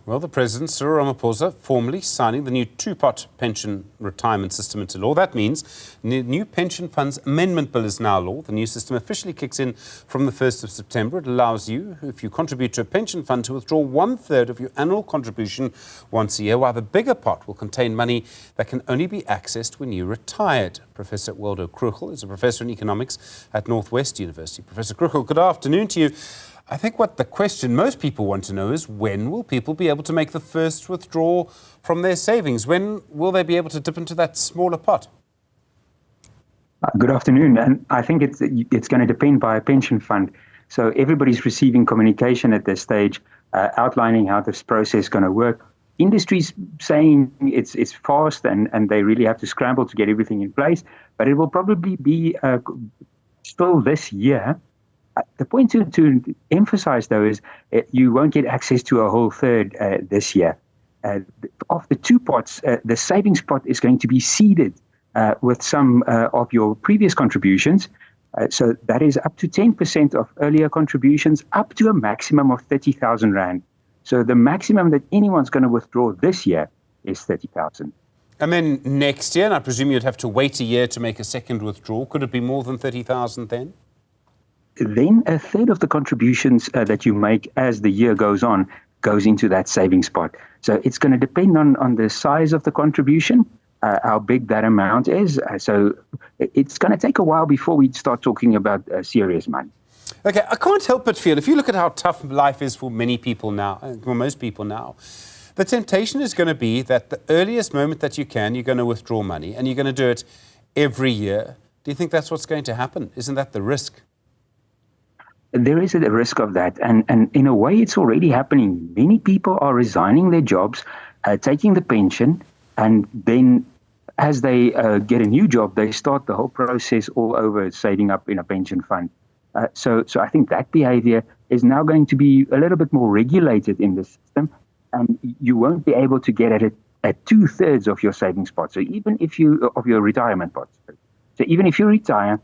Well, the President, Cyril Ramaphosa, formally signing the new two-pot pension retirement system into law. That means the new pension funds amendment bill is now law. The new system officially kicks in from the 1st of September. It allows you, if you contribute to a pension fund, to withdraw 1/3 of your annual contribution once a year, while the bigger pot will contain money that can only be accessed when you're retired. Professor Waldo Krugell is a professor in economics at Northwest University. Professor Krugell, good afternoon to you. I think what the question most people want to know is, when will people be able to make the first withdrawal from their savings? When will they be able to dip into that smaller pot? Good afternoon. And I think it's going to depend by a pension fund. So everybody's receiving communication at this stage outlining how this process is going to work. Industry's saying it's fast and they really have to scramble to get everything in place, but it will probably be still this year. The point to emphasize, though, is you won't get access to a whole third this year. Of the two pots, the savings pot is going to be seeded with some of your previous contributions. So that is up to 10% of earlier contributions, up to a maximum of 30,000 Rand. So the maximum that anyone's going to withdraw this year is 30,000. And then next year, and I presume you'd have to wait a year to make a second withdrawal. Could it be more than 30,000 then? Then a third of the contributions that you make as the year goes on goes into that savings pot. So it's going to depend on the size of the contribution, how big that amount is. So it's going to take a while before we start talking about serious money. Okay, I can't help but feel, if you look at how tough life is for many people now, for most people now, the temptation is going to be that the earliest moment that you can, you're going to withdraw money, and you're going to do it every year. Do you think that's what's going to happen? Isn't that the risk? There is a risk of that. And in a way, it's already happening. Many people are resigning their jobs, taking the pension, and then as they get a new job, they start the whole process all over, saving up in a pension fund. So I think that behavior is now going to be a little bit more regulated in the system, and you won't be able to get at it at 2/3 of your savings pot. So even if of your retirement pot. So even if you retire,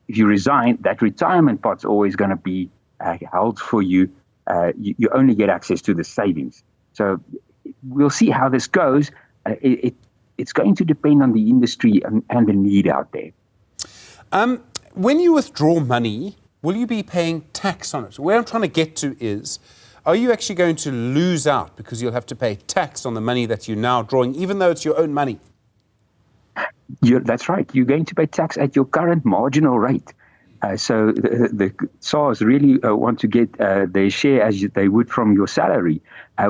if you resign, that retirement pot's always going to be held for you. You only get access to the savings. So we'll see how this goes. It's going to depend on the industry and the need out there. When you withdraw money, will you be paying tax on it? Where I'm trying to get to is, are you actually going to lose out because you'll have to pay tax on the money that you're now drawing, even though it's your own money? That's right. You're going to pay tax at your current marginal rate. So the SARS really want to get their share as they would from your salary,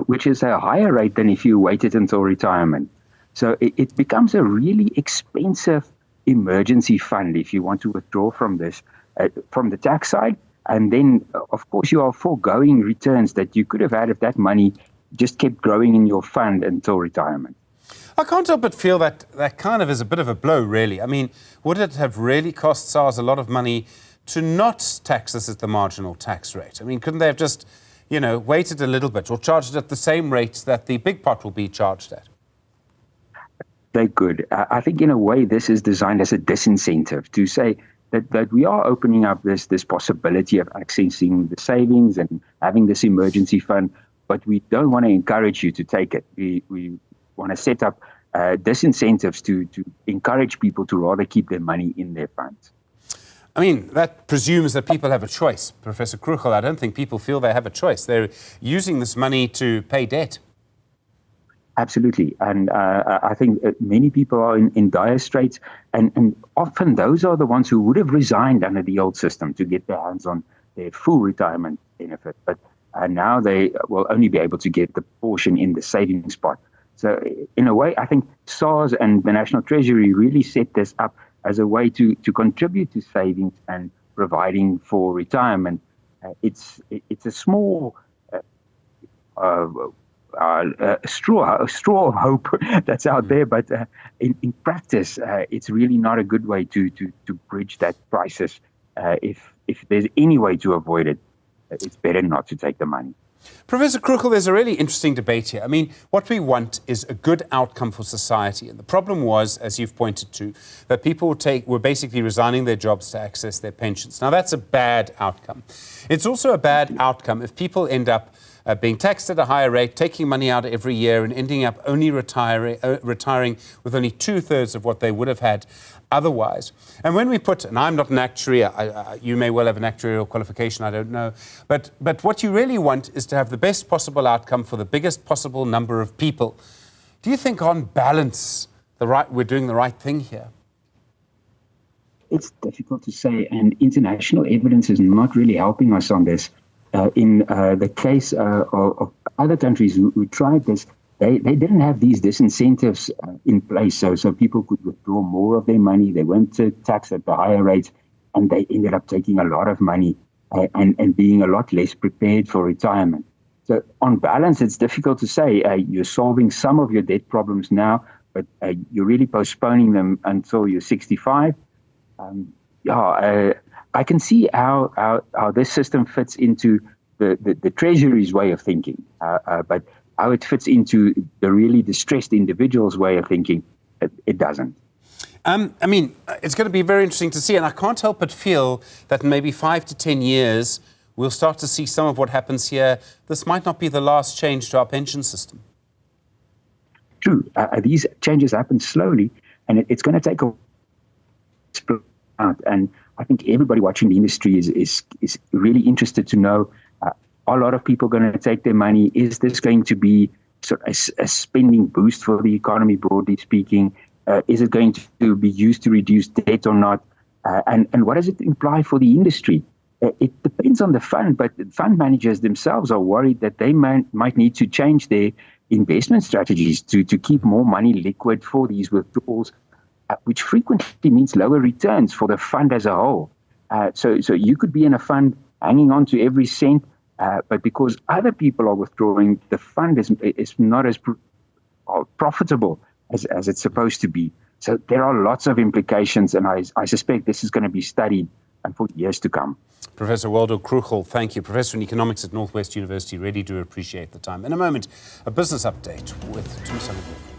which is a higher rate than if you waited until retirement. So it becomes a really expensive emergency fund if you want to withdraw from this, from the tax side. And then, of course, you are foregoing returns that you could have had if that money just kept growing in your fund until retirement. I can't help but feel that that kind of is a bit of a blow, really. I mean, would it have really cost SARS a lot of money to not tax this at the marginal tax rate? I mean, couldn't they have just, waited a little bit or charged it at the same rate that the big pot will be charged at? They could. I think in a way this is designed as a disincentive to say that we are opening up this possibility of accessing the savings and having this emergency fund, but we don't want to encourage you to take it. We want to set up disincentives to encourage people to rather keep their money in their funds. I mean, that presumes that people have a choice. Professor Krugell, I don't think people feel they have a choice. They're using this money to pay debt. Absolutely. And I think many people are in dire straits, and often those are the ones who would have resigned under the old system to get their hands on their full retirement benefit. But now they will only be able to get the portion in the savings pot. So in a way, I think SARS and the National Treasury really set this up as a way to contribute to savings and providing for retirement. It's a small straw of hope that's out there, but in practice, it's really not a good way to bridge that crisis. If there's any way to avoid it, it's better not to take the money. Professor Krugell, there's a really interesting debate here. I mean, what we want is a good outcome for society. And the problem was, as you've pointed to, that people were basically resigning their jobs to access their pensions. Now, that's a bad outcome. It's also a bad outcome if people end up being taxed at a higher rate, taking money out every year and ending up only retiring with only 2/3 of what they would have had otherwise. And when we put, and I'm not an actuary, you may well have an actuarial qualification, I don't know, but what you really want is to have the best possible outcome for the biggest possible number of people. Do you think on balance we're doing the right thing here? It's difficult to say, and international evidence is not really helping us on this. In the case of other countries who tried this, they didn't have these disincentives in place, so people could withdraw more of their money. They weren't taxed at the higher rates, and they ended up taking a lot of money and being a lot less prepared for retirement. So on balance, it's difficult to say. You're solving some of your debt problems now, but you're really postponing them until you're 65. I can see how this system fits into the Treasury's way of thinking, but how it fits into the really distressed individual's way of thinking, it doesn't. I mean, it's going to be very interesting to see, and I can't help but feel that in maybe 5 to 10 years, we'll start to see some of what happens here. This might not be the last change to our pension system. True. These changes happen slowly, and it's going to take a out. And I think everybody watching the industry is really interested to know, are a lot of people going to take their money? Is this going to be sort of a spending boost for the economy, broadly speaking? Is it going to be used to reduce debt or not? And what does it imply for the industry? It depends on the fund, but fund managers themselves are worried that they might need to change their investment strategies to keep more money liquid for these withdrawals, which frequently means lower returns for the fund as a whole. So you could be in a fund hanging on to every cent, but because other people are withdrawing, the fund is not as profitable as it's supposed to be. So there are lots of implications, and I suspect this is going to be studied for years to come. Professor Waldo Krugell, thank you. Professor in Economics at Northwest University. Really do appreciate the time. In a moment, a business update with Tim Sullivan.